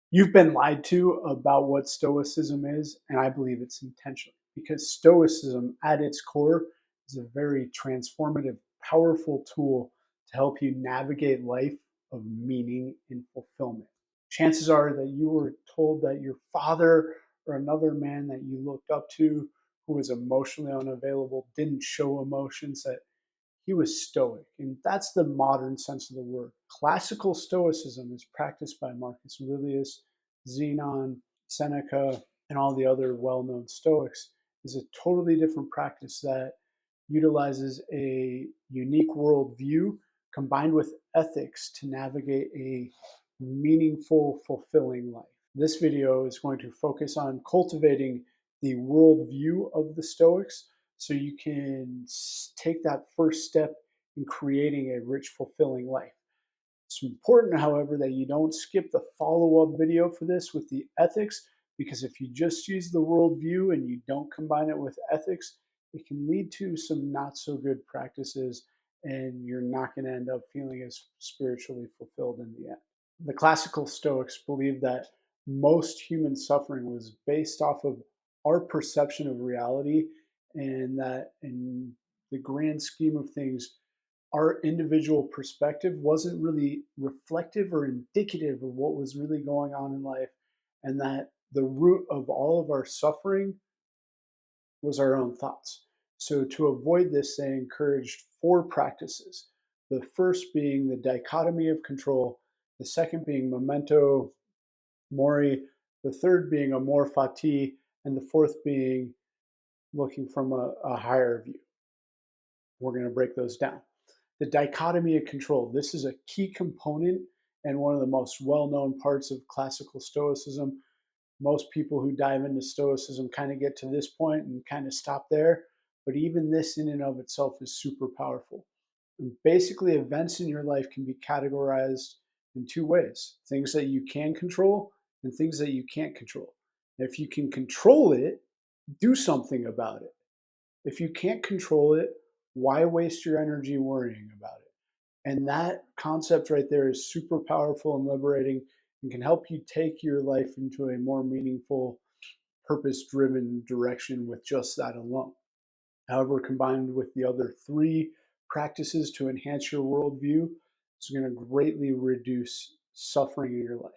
You've been lied to about what Stoicism is, and I believe it's intentional because Stoicism, at its core, is a very transformative, powerful tool to help you navigate life of meaning and fulfillment. Chances are that you were told that your father or another man that you looked up to who was emotionally unavailable didn't show emotions, that he was Stoic. And that's the modern sense of the word. Classical Stoicism is practiced by Marcus Aurelius, Xenon, Seneca, and all the other well known Stoics, is a totally different practice that utilizes a unique worldview combined with ethics to navigate a meaningful, fulfilling life. This video is going to focus on cultivating the worldview of the Stoics so you can take that first step in creating a rich, fulfilling life. It's important, however, that you don't skip the follow-up video for this with the ethics, because if you just use the worldview and you don't combine it with ethics, it can lead to some not so good practices, and you're not going to end up feeling as spiritually fulfilled in the end. The classical Stoics believed that most human suffering was based off of our perception of reality, and that in the grand scheme of things, our individual perspective wasn't really reflective or indicative of what was really going on in life, and that the root of all of our suffering was our own thoughts. So, to avoid this, they encouraged four practices. The first being the dichotomy of control, the second being memento mori, the third being amor fati, and the fourth being looking from a higher view. We're going to break those down. The dichotomy of control. This is a key component and one of the most well-known parts of classical Stoicism. Most people who dive into Stoicism kind of get to this point and kind of stop there, but even this in and of itself is super powerful. And basically, events in your life can be categorized in two ways: things that you can control and things that you can't control. If you can control it, do something about it. If you can't control it, why waste your energy worrying about it? And that concept right there is super powerful and liberating and can help you take your life into a more meaningful, purpose driven direction with just that alone. However, combined with the other three practices to enhance your worldview, it's going to greatly reduce suffering in your life.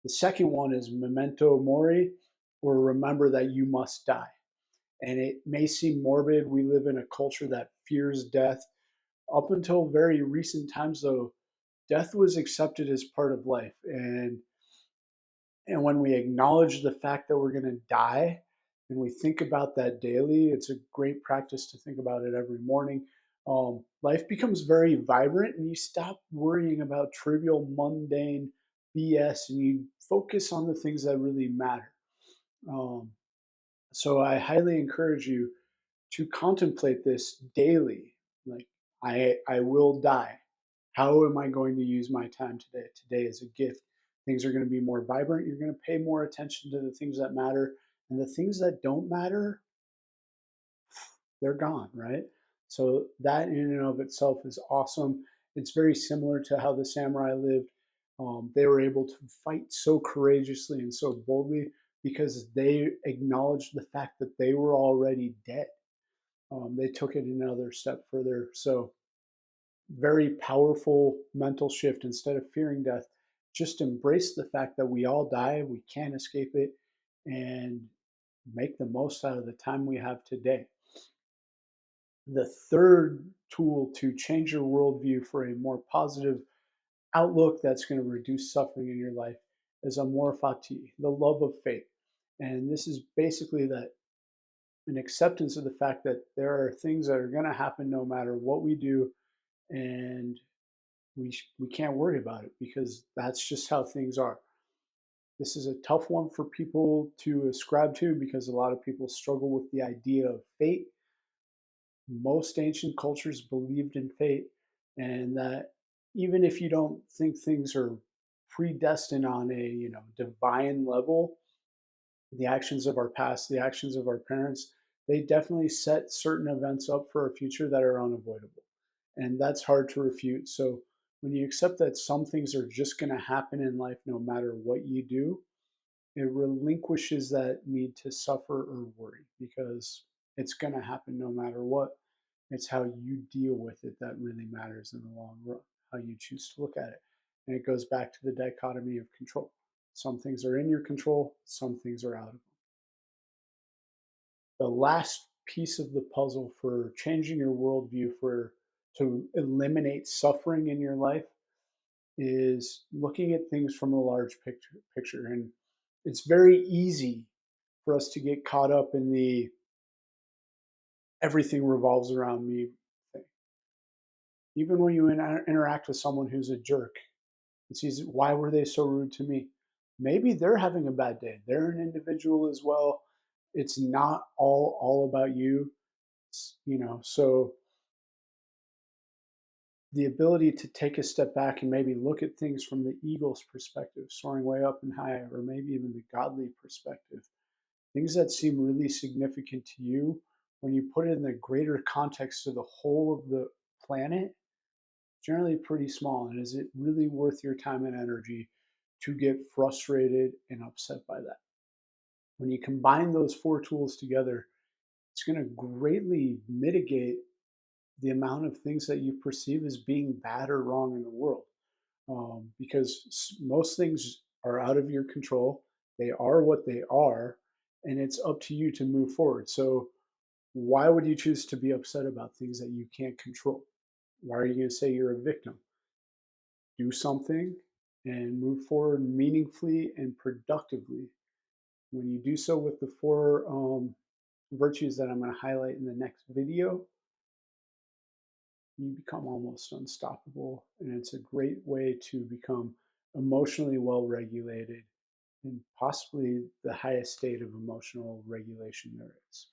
The second one is memento mori, or remember that you must die. And it may seem morbid. We live in a culture that fears death. Up until very recent times, though, death was accepted as part of life. And when we acknowledge the fact that we're going to die and we think about that daily, it's a great practice to think about it every morning. Life becomes very vibrant and you stop worrying about trivial, mundane BS and you focus on the things that really matter. Um, so I highly encourage you to contemplate this daily. Like, I will die. How am I going to use my time today? Today is a gift. Things are going to be more vibrant. You're going to pay more attention to the things that matter. And the things that don't matter, they're gone, right? So that in and of itself is awesome. It's very similar to how the samurai lived. They were able to fight so courageously and so boldly because they acknowledged the fact that they were already dead. They took it another step further. So, very powerful mental shift. Instead of fearing death, just embrace the fact that we all die, we can't escape it, and make the most out of the time we have today. The third tool to change your worldview for a more positive outlook that's going to reduce suffering in your life is amor fati, the love of fate. And this is basically that an acceptance of the fact that there are things that are going to happen no matter what we do, and we can't worry about it because that's just how things are. This is a tough one for people to ascribe to because a lot of people struggle with the idea of fate. Most ancient cultures believed in fate, and that even if you don't think things are predestined on a divine level, the actions of our past, the actions of our parents, they definitely set certain events up for a future that are unavoidable. And that's hard to refute. So When you accept that some things are just going to happen in life no matter what you do, it relinquishes that need to suffer or worry because it's going to happen no matter what. It's how you deal with it that really matters in the long run, how you choose to look at it. And it goes back to the dichotomy of control. Some things are in your control, some things are out of it. The last piece of the puzzle for changing your worldview for to eliminate suffering in your life is looking at things from a large picture. And it's very easy for us to get caught up in the everything revolves around me thing. Even when you interact with someone who's a jerk, it's easy. Why were they so rude to me? Maybe they're having a bad day. They're an individual as well. It's not all about you, so the ability to take a step back and maybe look at things from the eagle's perspective, soaring way up and high, or maybe even the godly perspective, things that seem really significant to you, when you put it in the greater context of the whole of the planet, generally pretty small. And is it really worth your time and energy to get frustrated and upset by that? When you combine those four tools together, it's going to greatly mitigate the amount of things that you perceive as being bad or wrong in the world. Because most things are out of your control. They are what they are, and it's up to you to move forward. So, why would you choose to be upset about things that you can't control? Why are you going to say you're a victim? Do something and move forward meaningfully and productively. When you do so with the four virtues that I'm going to highlight in the next video, you become almost unstoppable. And it's a great way to become emotionally well regulated and possibly the highest state of emotional regulation there is.